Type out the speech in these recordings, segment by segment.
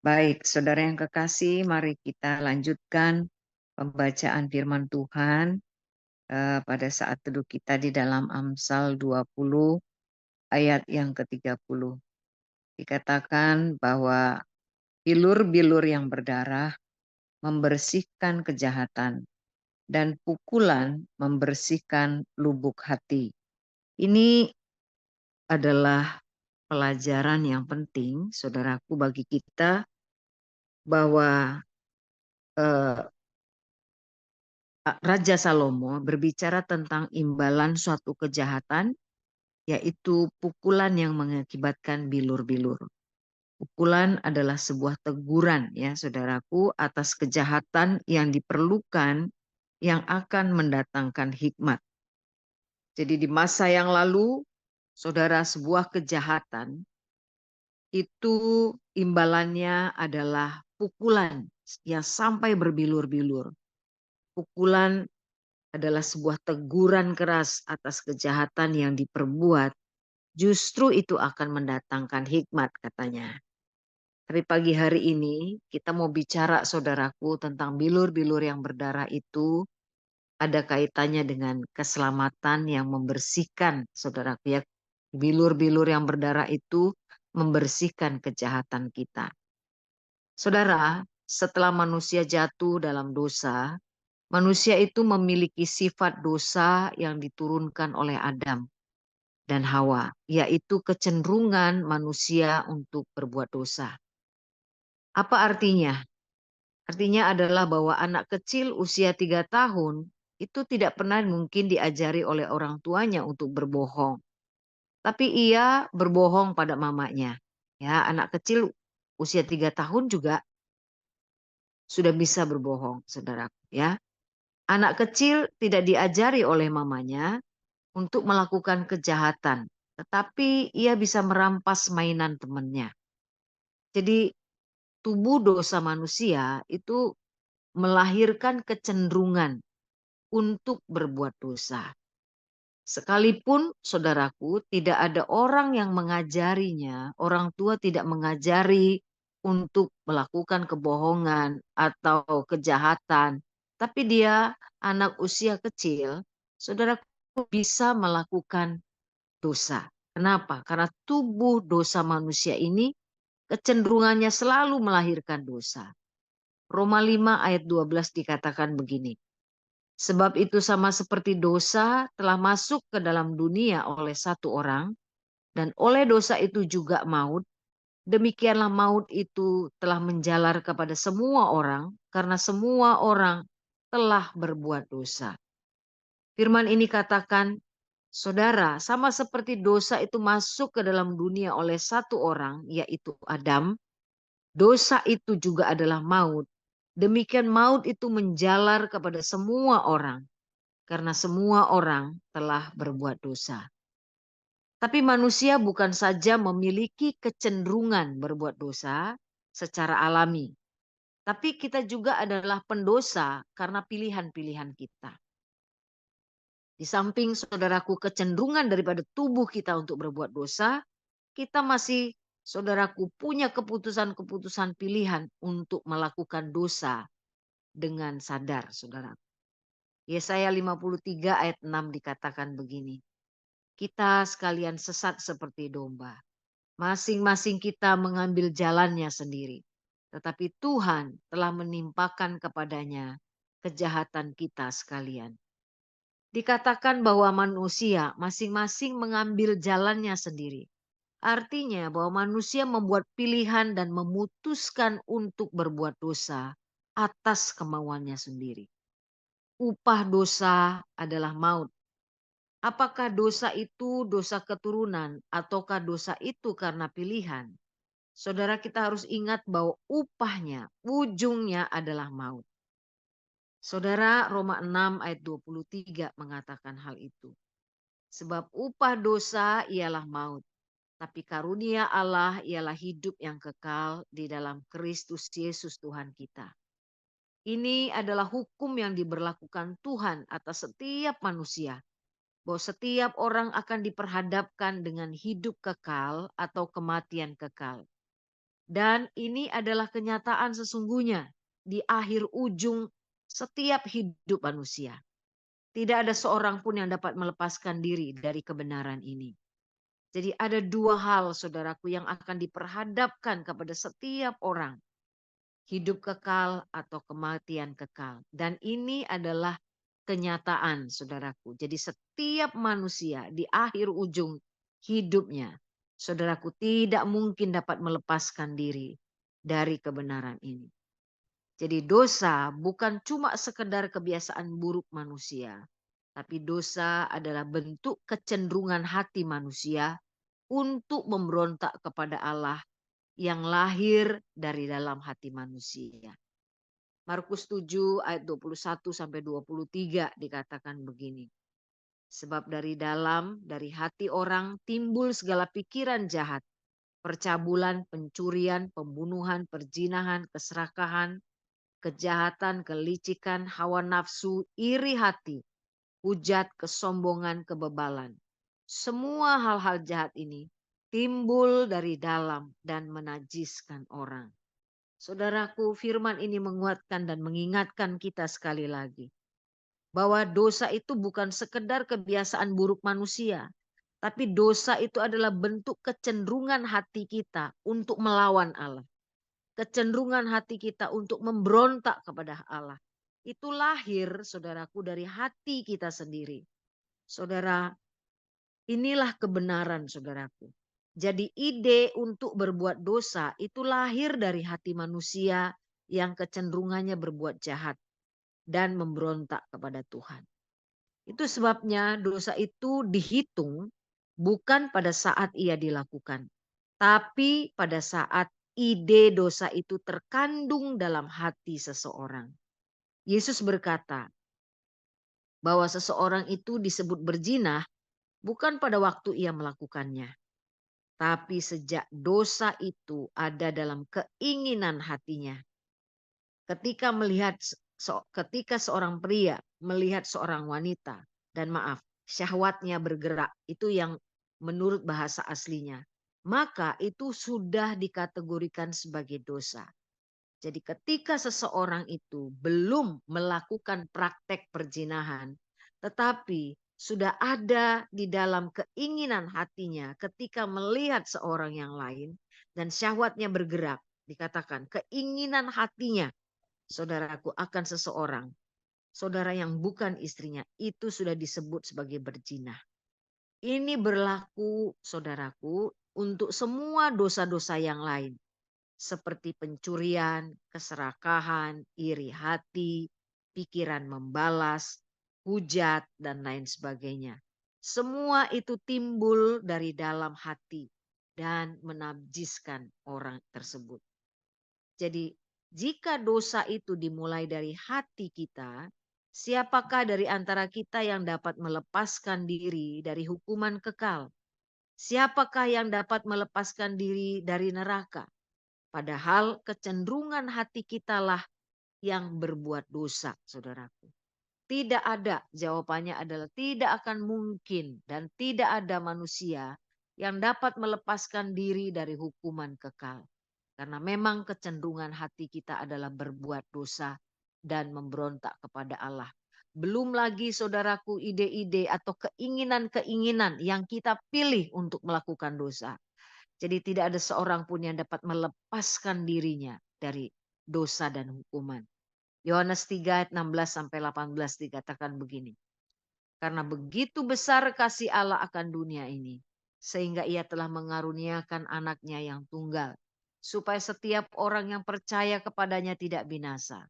Baik, saudara yang kekasih, mari kita lanjutkan pembacaan firman Tuhan pada saat teduh kita di dalam Amsal 20 ayat yang ke-30. Dikatakan bahwa bilur-bilur yang berdarah membersihkan kejahatan dan pukulan membersihkan lubuk hati. Ini adalah pelajaran yang penting, saudaraku, bagi kita bahwa eh, Raja Salomo berbicara tentang imbalan suatu kejahatan, yaitu pukulan yang mengakibatkan bilur-bilur. Pukulan adalah sebuah teguran ya saudaraku atas kejahatan yang diperlukan yang akan mendatangkan hikmat. Jadi di masa yang lalu, saudara, sebuah kejahatan itu imbalannya adalah pukulan yang sampai berbilur-bilur. Pukulan adalah sebuah teguran keras atas kejahatan yang diperbuat, justru itu akan mendatangkan hikmat katanya. Tapi pagi hari ini kita mau bicara saudaraku tentang bilur-bilur yang berdarah itu ada kaitannya dengan keselamatan yang membersihkan saudaraku ya. Bilur-bilur yang berdarah itu membersihkan kejahatan kita. Saudara, setelah manusia jatuh dalam dosa, manusia itu memiliki sifat dosa yang diturunkan oleh Adam dan Hawa, yaitu kecenderungan manusia untuk berbuat dosa. Apa artinya? Artinya adalah bahwa anak kecil usia 3 tahun itu tidak pernah mungkin diajari oleh orang tuanya untuk berbohong. Tapi ia berbohong pada mamanya. Ya, anak kecil usia 3 tahun juga sudah bisa berbohong, saudaraku ya. Anak kecil tidak diajari oleh mamanya untuk melakukan kejahatan, tetapi ia bisa merampas mainan temannya. Jadi tubuh dosa manusia itu melahirkan kecenderungan untuk berbuat dosa. Sekalipun saudaraku tidak ada orang yang mengajarinya, orang tua tidak mengajari untuk melakukan kebohongan atau kejahatan, tapi dia anak usia kecil, saudaraku bisa melakukan dosa. Kenapa? Karena tubuh dosa manusia ini kecenderungannya selalu melahirkan dosa. Roma 5 ayat 12 dikatakan begini. Sebab itu sama seperti dosa telah masuk ke dalam dunia oleh satu orang, dan oleh dosa itu juga maut, demikianlah maut itu telah menjalar kepada semua orang, karena semua orang telah berbuat dosa. Firman ini katakan, saudara, sama seperti dosa itu masuk ke dalam dunia oleh satu orang, yaitu Adam, dosa itu juga adalah maut. Demikian maut itu menjalar kepada semua orang, karena semua orang telah berbuat dosa. Tapi manusia bukan saja memiliki kecenderungan berbuat dosa secara alami, tapi kita juga adalah pendosa karena pilihan-pilihan kita. Di samping saudaraku kecenderungan daripada tubuh kita untuk berbuat dosa, kita masih saudaraku punya keputusan-keputusan pilihan untuk melakukan dosa dengan sadar, saudara. Yesaya 53 ayat 6 dikatakan begini. Kita sekalian sesat seperti domba. Masing-masing kita mengambil jalannya sendiri. Tetapi Tuhan telah menimpakan kepadanya kejahatan kita sekalian. Dikatakan bahwa manusia masing-masing mengambil jalannya sendiri. Artinya bahwa manusia membuat pilihan dan memutuskan untuk berbuat dosa atas kemauannya sendiri. Upah dosa adalah maut. Apakah dosa itu dosa keturunan ataukah dosa itu karena pilihan? Saudara, kita harus ingat bahwa upahnya, ujungnya adalah maut. Saudara, Roma 6 ayat 23 mengatakan hal itu. Sebab upah dosa ialah maut, tapi karunia Allah ialah hidup yang kekal di dalam Kristus Yesus Tuhan kita. Ini adalah hukum yang diberlakukan Tuhan atas setiap manusia. Bahwa setiap orang akan diperhadapkan dengan hidup kekal atau kematian kekal. Dan ini adalah kenyataan sesungguhnya di akhir ujung setiap hidup manusia. Tidak ada seorang pun yang dapat melepaskan diri dari kebenaran ini. Jadi ada dua hal saudaraku yang akan diperhadapkan kepada setiap orang. Hidup kekal atau kematian kekal. Dan ini adalah kenyataan saudaraku. Jadi setiap manusia di akhir ujung hidupnya, saudaraku tidak mungkin dapat melepaskan diri dari kebenaran ini. Jadi dosa bukan cuma sekedar kebiasaan buruk manusia, tapi dosa adalah bentuk kecenderungan hati manusia untuk memberontak kepada Allah yang lahir dari dalam hati manusia. Markus 7 ayat 21 sampai 23 dikatakan begini. Sebab dari hati orang timbul segala pikiran jahat, percabulan, pencurian, pembunuhan, perzinahan, keserakahan, kejahatan, kelicikan, hawa nafsu, iri hati, hujat, kesombongan, kebebalan. Semua hal-hal jahat ini timbul dari dalam dan menajiskan orang. Saudaraku, firman ini menguatkan dan mengingatkan kita sekali lagi bahwa dosa itu bukan sekedar kebiasaan buruk manusia, tapi dosa itu adalah bentuk kecenderungan hati kita untuk melawan Allah. Kecenderungan hati kita untuk memberontak kepada Allah. Itu lahir, saudaraku, dari hati kita sendiri. Saudara, inilah kebenaran, saudaraku. Jadi ide untuk berbuat dosa itu lahir dari hati manusia yang kecenderungannya berbuat jahat dan memberontak kepada Tuhan. Itu sebabnya dosa itu dihitung bukan pada saat ia dilakukan, tapi pada saat ide dosa itu terkandung dalam hati seseorang. Yesus berkata bahwa seseorang itu disebut berzina bukan pada waktu ia melakukannya, tapi sejak dosa itu ada dalam keinginan hatinya. Ketika seorang pria melihat seorang wanita, dan maaf, syahwatnya bergerak, itu yang menurut bahasa aslinya, maka itu sudah dikategorikan sebagai dosa. Jadi ketika seseorang itu belum melakukan praktek perzinahan, tetapi sudah ada di dalam keinginan hatinya ketika melihat seorang yang lain dan syahwatnya bergerak, dikatakan keinginan hatinya, saudaraku, akan seseorang, saudara yang bukan istrinya, itu sudah disebut sebagai berzina. Ini berlaku, saudaraku, untuk semua dosa-dosa yang lain. Seperti pencurian, keserakahan, iri hati, pikiran membalas, hujat, dan lain sebagainya. Semua itu timbul dari dalam hati dan menajiskan orang tersebut. Jadi jika dosa itu dimulai dari hati kita, siapakah dari antara kita yang dapat melepaskan diri dari hukuman kekal? Siapakah yang dapat melepaskan diri dari neraka? Padahal kecenderungan hati kitalah yang berbuat dosa, saudaraku. Tidak ada, jawabannya adalah tidak akan mungkin dan tidak ada manusia yang dapat melepaskan diri dari hukuman kekal. Karena memang kecenderungan hati kita adalah berbuat dosa dan memberontak kepada Allah. Belum lagi saudaraku ide-ide atau keinginan-keinginan yang kita pilih untuk melakukan dosa. Jadi tidak ada seorang pun yang dapat melepaskan dirinya dari dosa dan hukuman. Yohanes 3 ayat 16 sampai 18 dikatakan begini. Karena begitu besar kasih Allah akan dunia ini, sehingga ia telah mengaruniakan anaknya yang tunggal, supaya setiap orang yang percaya kepadanya tidak binasa,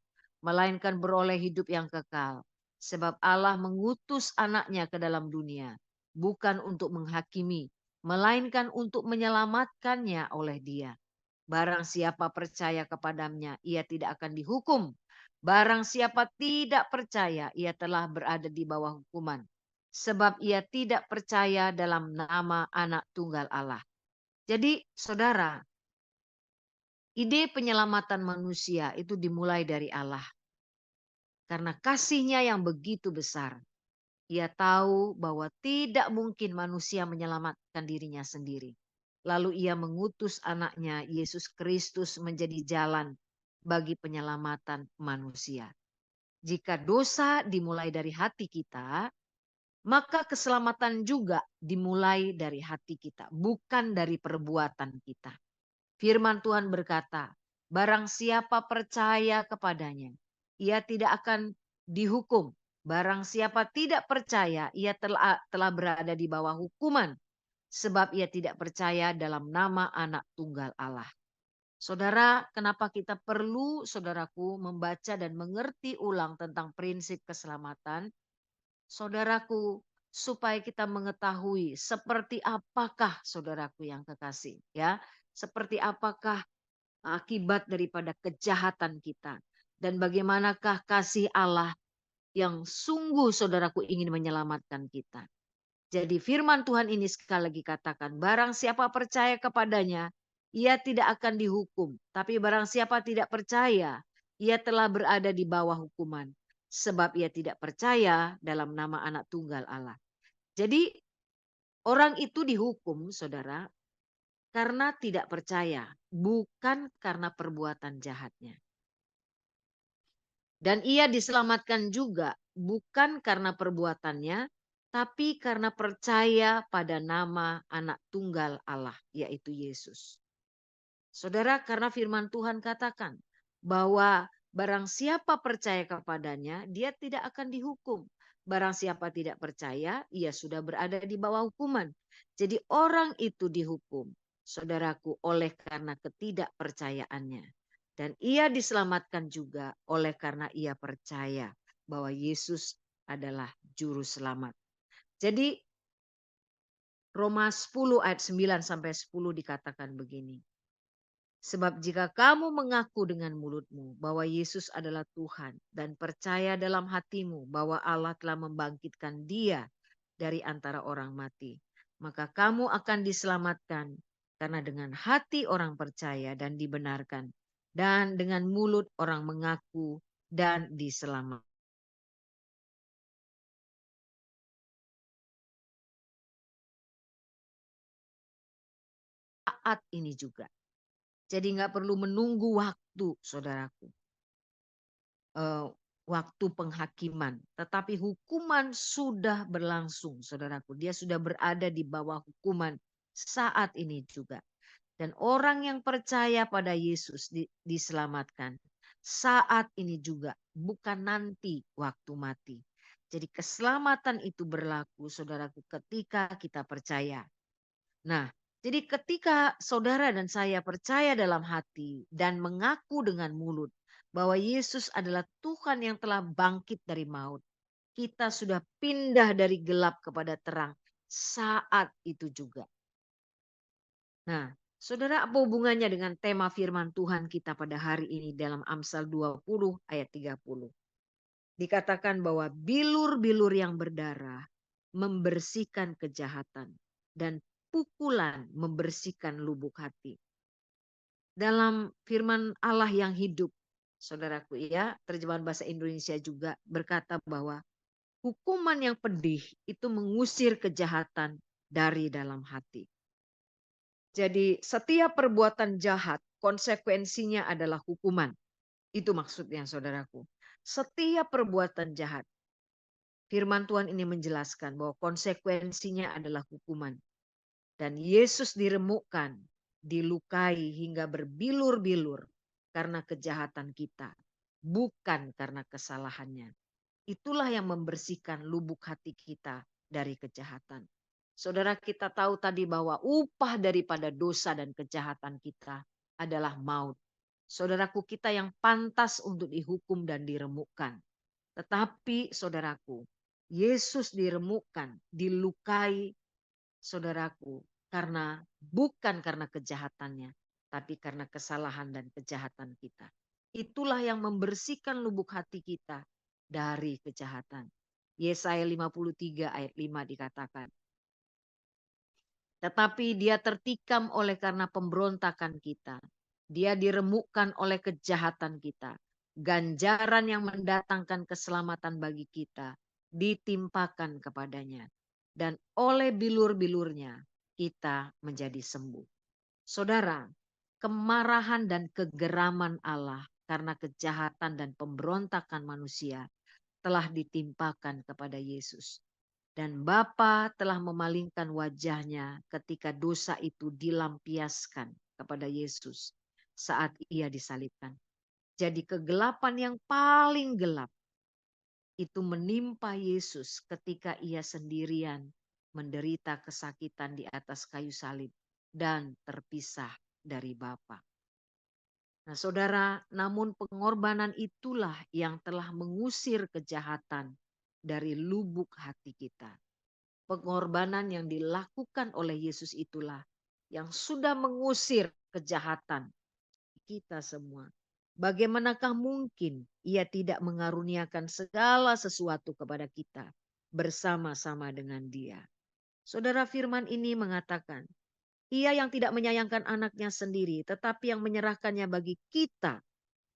melainkan beroleh hidup yang kekal. Sebab Allah mengutus anaknya ke dalam dunia, bukan untuk menghakimi, melainkan untuk menyelamatkannya oleh dia. Barang siapa percaya kepadanya, ia tidak akan dihukum. Barang siapa tidak percaya, ia telah berada di bawah hukuman. Sebab ia tidak percaya dalam nama anak tunggal Allah. Jadi saudara, ide penyelamatan manusia itu dimulai dari Allah. Karena kasihnya yang begitu besar. Ia tahu bahwa tidak mungkin manusia menyelamatkan dirinya sendiri. Lalu ia mengutus anaknya Yesus Kristus menjadi jalan bagi penyelamatan manusia. Jika dosa dimulai dari hati kita, maka keselamatan juga dimulai dari hati kita, bukan dari perbuatan kita. Firman Tuhan berkata, barang siapa percaya kepadanya, ia tidak akan dihukum. Barang siapa tidak percaya, ia telah berada di bawah hukuman, sebab ia tidak percaya dalam nama Anak Tunggal Allah. Saudara, kenapa kita perlu, saudaraku, membaca dan mengerti ulang tentang prinsip keselamatan? Saudaraku, supaya kita mengetahui seperti apakah, saudaraku yang kekasih, ya, seperti apakah akibat daripada kejahatan kita, dan bagaimanakah kasih Allah yang sungguh, saudaraku, ingin menyelamatkan kita. Jadi firman Tuhan ini sekali lagi katakan, barang siapa percaya kepadanya, ia tidak akan dihukum. Tapi barang siapa tidak percaya, ia telah berada di bawah hukuman. Sebab ia tidak percaya dalam nama Anak Tunggal Allah. Jadi orang itu dihukum, saudara, karena tidak percaya, bukan karena perbuatan jahatnya. Dan ia diselamatkan juga bukan karena perbuatannya, tapi karena percaya pada nama Anak Tunggal Allah, yaitu Yesus. Saudara, karena firman Tuhan katakan bahwa barang siapa percaya kepadanya, dia tidak akan dihukum. Barang siapa tidak percaya, ia sudah berada di bawah hukuman. Jadi orang itu dihukum, saudaraku, oleh karena ketidakpercayaannya. Dan ia diselamatkan juga oleh karena ia percaya bahwa Yesus adalah juru selamat. Jadi Roma 10 ayat 9 sampai 10 dikatakan begini. Sebab jika kamu mengaku dengan mulutmu bahwa Yesus adalah Tuhan dan percaya dalam hatimu bahwa Allah telah membangkitkan Dia dari antara orang mati, maka kamu akan diselamatkan, karena dengan hati orang percaya dan dibenarkan, dan dengan mulut orang mengaku dan diselamatkan. Saat ini juga. Jadi nggak perlu menunggu waktu, saudaraku. eh, Waktu penghakiman, tetapi hukuman sudah berlangsung, saudaraku. Dia sudah berada di bawah hukuman saat ini juga. Dan orang yang percaya pada Yesus diselamatkan saat ini juga, bukan nanti waktu mati. Jadi keselamatan itu berlaku, saudaraku, ketika kita percaya. Nah, jadi ketika saudara dan saya percaya dalam hati dan mengaku dengan mulut bahwa Yesus adalah Tuhan yang telah bangkit dari maut, kita sudah pindah dari gelap kepada terang saat itu juga. Nah, saudara, apa hubungannya dengan tema firman Tuhan kita pada hari ini dalam Amsal 20 ayat 30? Dikatakan bahwa bilur-bilur yang berdarah membersihkan kejahatan, dan pukulan membersihkan lubuk hati. Dalam firman Allah yang hidup, saudaraku, ya, terjemahan bahasa Indonesia juga berkata bahwa hukuman yang pedih itu mengusir kejahatan dari dalam hati. Jadi setiap perbuatan jahat konsekuensinya adalah hukuman. Itu maksudnya, saudaraku. Setiap perbuatan jahat, firman Tuhan ini menjelaskan bahwa konsekuensinya adalah hukuman. Dan Yesus diremukkan, dilukai hingga berbilur-bilur karena kejahatan kita, bukan karena kesalahannya. Itulah yang membersihkan lubuk hati kita dari kejahatan. Saudara, kita tahu tadi bahwa upah daripada dosa dan kejahatan kita adalah maut. Saudaraku, kita yang pantas untuk dihukum dan diremukkan. Tetapi saudaraku, Yesus diremukkan, dilukai, saudaraku, bukan karena kejahatannya, tapi karena kesalahan dan kejahatan kita. Itulah yang membersihkan lubuk hati kita dari kejahatan. Yesaya 53 ayat 5 dikatakan, tetapi dia tertikam oleh karena pemberontakan kita. Dia diremukkan oleh kejahatan kita. Ganjaran yang mendatangkan keselamatan bagi kita ditimpakan kepadanya. Dan oleh bilur-bilurnya kita menjadi sembuh. Saudara, kemarahan dan kegeraman Allah karena kejahatan dan pemberontakan manusia telah ditimpakan kepada Yesus. Dan Bapa telah memalingkan wajahnya ketika dosa itu dilampiaskan kepada Yesus saat ia disalibkan. Jadi kegelapan yang paling gelap itu menimpa Yesus ketika ia sendirian menderita kesakitan di atas kayu salib dan terpisah dari Bapa. Nah, saudara, namun pengorbanan itulah yang telah mengusir kejahatan dari lubuk hati kita. Pengorbanan yang dilakukan oleh Yesus itulah yang sudah mengusir kejahatan kita semua. Bagaimanakah mungkin ia tidak mengaruniakan segala sesuatu kepada kita bersama-sama dengan dia? Saudara, firman ini mengatakan, ia yang tidak menyayangkan anaknya sendiri, tetapi yang menyerahkannya bagi kita.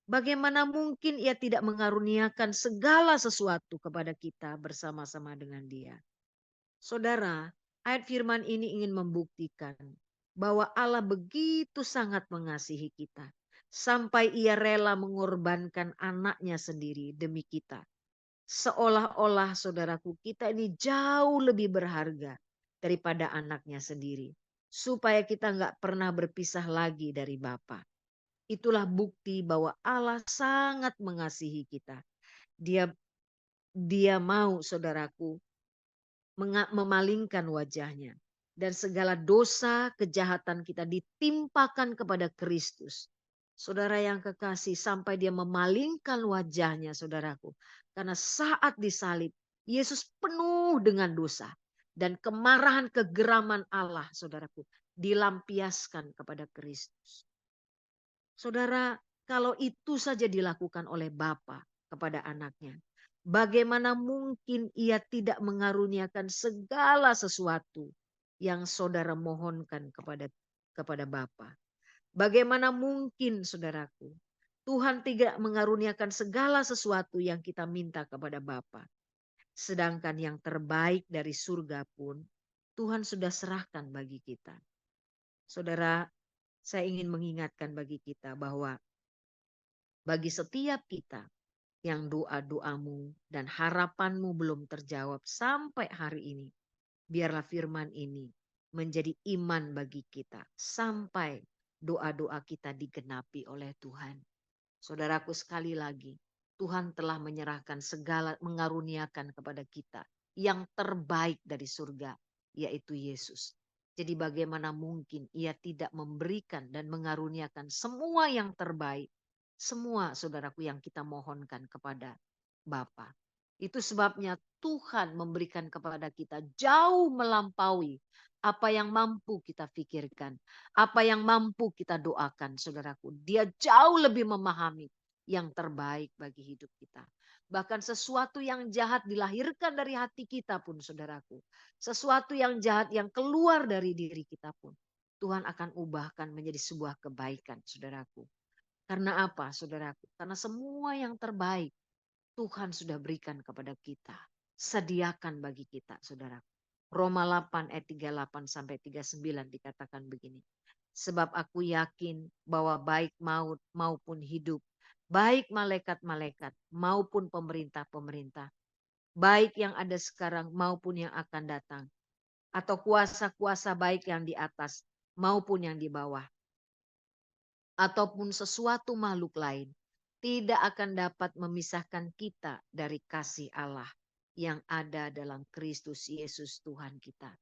Bagaimana mungkin ia tidak mengaruniakan segala sesuatu kepada kita bersama-sama dengan dia? Saudara, ayat firman ini ingin membuktikan bahwa Allah begitu sangat mengasihi kita. Sampai ia rela mengorbankan anaknya sendiri demi kita. Seolah-olah saudaraku kita ini jauh lebih berharga daripada anaknya sendiri. Supaya kita nggak pernah berpisah lagi dari Bapa. Itulah bukti bahwa Allah sangat mengasihi kita. Dia dia mau saudaraku memalingkan wajahnya. Dan segala dosa kejahatan kita ditimpakan kepada Kristus. Saudara yang kekasih, sampai dia memalingkan wajahnya saudaraku. Karena saat disalib Yesus penuh dengan dosa. Dan kemarahan kegeraman Allah saudaraku dilampiaskan kepada Kristus. Saudara, kalau itu saja dilakukan oleh Bapa kepada anaknya, bagaimana mungkin ia tidak mengaruniakan segala sesuatu yang saudara mohonkan kepada Bapa? Bagaimana mungkin saudaraku, Tuhan tidak mengaruniakan segala sesuatu yang kita minta kepada Bapa? Sedangkan yang terbaik dari surga pun Tuhan sudah serahkan bagi kita. Saudara, saya ingin mengingatkan bagi kita bahwa bagi setiap kita yang doa-doamu dan harapanmu belum terjawab sampai hari ini, biarlah firman ini menjadi iman bagi kita sampai doa-doa kita digenapi oleh Tuhan. Saudaraku, sekali lagi, Tuhan telah menyerahkan segala, mengaruniakan kepada kita yang terbaik dari surga, yaitu Yesus. Jadi bagaimana mungkin ia tidak memberikan dan mengaruniakan semua yang terbaik, semua saudaraku yang kita mohonkan kepada Bapa. Itu sebabnya Tuhan memberikan kepada kita jauh melampaui apa yang mampu kita pikirkan, apa yang mampu kita doakan, saudaraku. Dia jauh lebih memahami yang terbaik bagi hidup kita. Bahkan sesuatu yang jahat dilahirkan dari hati kita pun, saudaraku. Sesuatu yang jahat yang keluar dari diri kita pun, Tuhan akan ubahkan menjadi sebuah kebaikan, saudaraku. Karena apa, saudaraku? Karena semua yang terbaik Tuhan sudah berikan kepada kita. Sediakan bagi kita, saudara. Roma 8 ayat 38 sampai 39 dikatakan begini. Sebab aku yakin bahwa baik maut maupun hidup, baik malaikat-malaikat maupun pemerintah-pemerintah, baik yang ada sekarang maupun yang akan datang, atau kuasa-kuasa baik yang di atas maupun yang di bawah, ataupun sesuatu makhluk lain, tidak akan dapat memisahkan kita dari kasih Allah yang ada dalam Kristus Yesus Tuhan kita.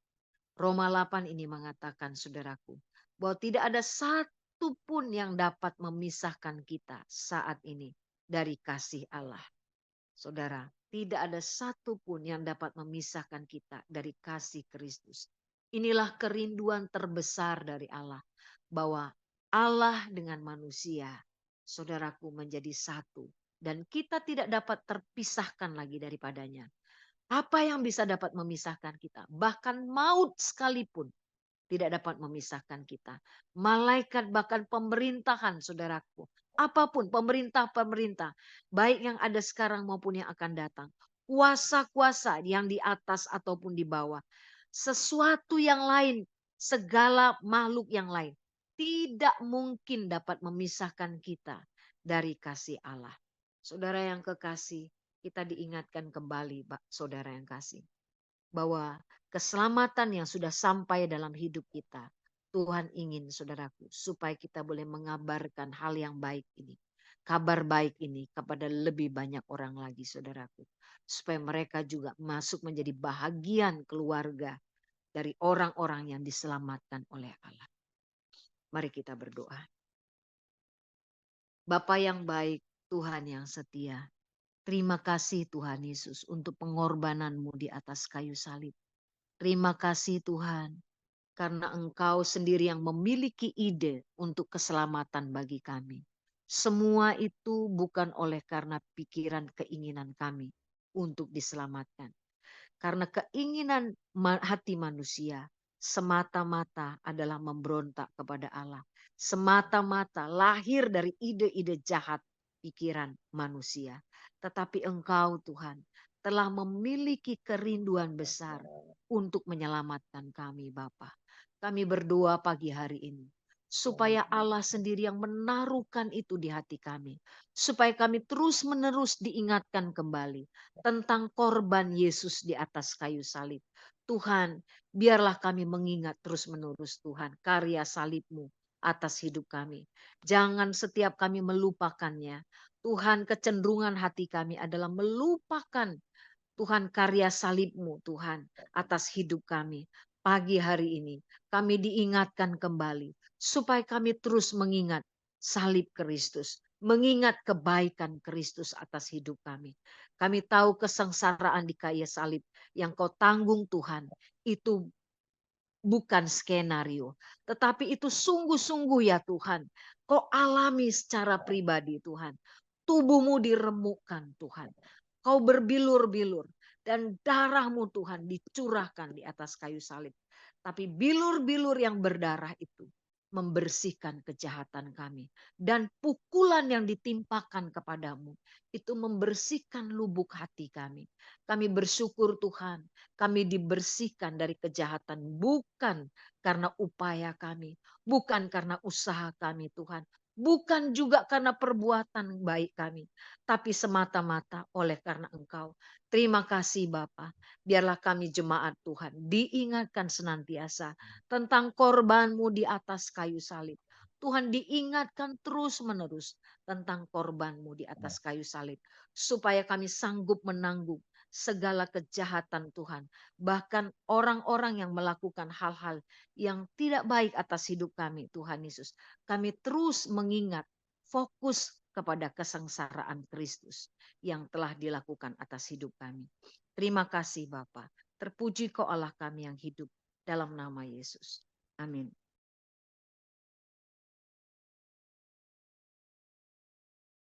Roma 8 ini mengatakan, saudaraku, bahwa tidak ada satu pun yang dapat memisahkan kita saat ini dari kasih Allah. Saudara, tidak ada satu pun yang dapat memisahkan kita dari kasih Kristus. Inilah kerinduan terbesar dari Allah, bahwa Allah dengan manusia, saudaraku, menjadi satu. Dan kita tidak dapat terpisahkan lagi daripadanya. Apa yang bisa dapat memisahkan kita? Bahkan maut sekalipun tidak dapat memisahkan kita. Malaikat, bahkan pemerintahan, saudaraku. Apapun pemerintah-pemerintah, baik yang ada sekarang maupun yang akan datang. Kuasa-kuasa yang di atas ataupun di bawah. Sesuatu yang lain, segala makhluk yang lain. tidak mungkin dapat memisahkan kita dari kasih Allah. Saudara yang kekasih, kita diingatkan kembali, saudara yang kasih, bahwa keselamatan yang sudah sampai dalam hidup kita, Tuhan ingin, saudaraku, supaya kita boleh mengabarkan hal yang baik ini, kabar baik ini kepada lebih banyak orang lagi, saudaraku, supaya mereka juga masuk menjadi bahagian keluarga dari orang-orang yang diselamatkan oleh Allah. Mari kita berdoa. Bapa yang baik, Tuhan yang setia, terima kasih Tuhan Yesus untuk pengorbanan-Mu di atas kayu salib. Terima kasih Tuhan, karena Engkau sendiri yang memiliki ide untuk keselamatan bagi kami. Semua itu bukan oleh karena pikiran keinginan kami untuk diselamatkan. Karena keinginan hati manusia semata-mata adalah memberontak kepada Allah. Semata-mata lahir dari ide-ide jahat pikiran manusia. Tetapi Engkau Tuhan telah memiliki kerinduan besar untuk menyelamatkan kami Bapa. Kami berdoa pagi hari ini supaya Allah sendiri yang menaruhkan itu di hati kami. Supaya kami terus-menerus diingatkan kembali tentang korban Yesus di atas kayu salib. Tuhan, biarlah kami mengingat terus-menerus Tuhan karya salib-Mu atas hidup kami. Jangan setiap kami melupakannya. Tuhan, kecenderungan hati kami adalah melupakan Tuhan karya salib-Mu Tuhan atas hidup kami. Pagi hari ini kami diingatkan kembali supaya kami terus mengingat salib Kristus, mengingat kebaikan Kristus atas hidup kami. Kami tahu kesengsaraan di kayu salib yang Kau tanggung Tuhan itu bukan skenario, tetapi itu sungguh-sungguh ya Tuhan. Kau alami secara pribadi Tuhan. Tubuhmu diremukkan Tuhan. Kau berbilur-bilur dan darah-Mu Tuhan dicurahkan di atas kayu salib. Tapi bilur-bilur yang berdarah itu membersihkan kejahatan kami. Dan pukulan yang ditimpakan kepadamu itu membersihkan lubuk hati kami. Kami bersyukur Tuhan, kami dibersihkan dari kejahatan bukan karena upaya kami, bukan karena usaha kami Tuhan, bukan juga karena perbuatan baik kami, tapi semata-mata oleh karena Engkau. Terima kasih Bapa. Biarlah kami jemaat Tuhan diingatkan senantiasa tentang korban-Mu di atas kayu salib. Tuhan diingatkan terus-menerus tentang korban-Mu di atas kayu salib. Supaya kami sanggup menanggung segala kejahatan Tuhan. Bahkan orang-orang yang melakukan hal-hal yang tidak baik atas hidup kami Tuhan Yesus. Kami terus mengingat fokus kepada kesengsaraan Kristus yang telah dilakukan atas hidup kami. Terima kasih Bapa. Terpuji Kau Allah kami yang hidup dalam nama Yesus. Amin.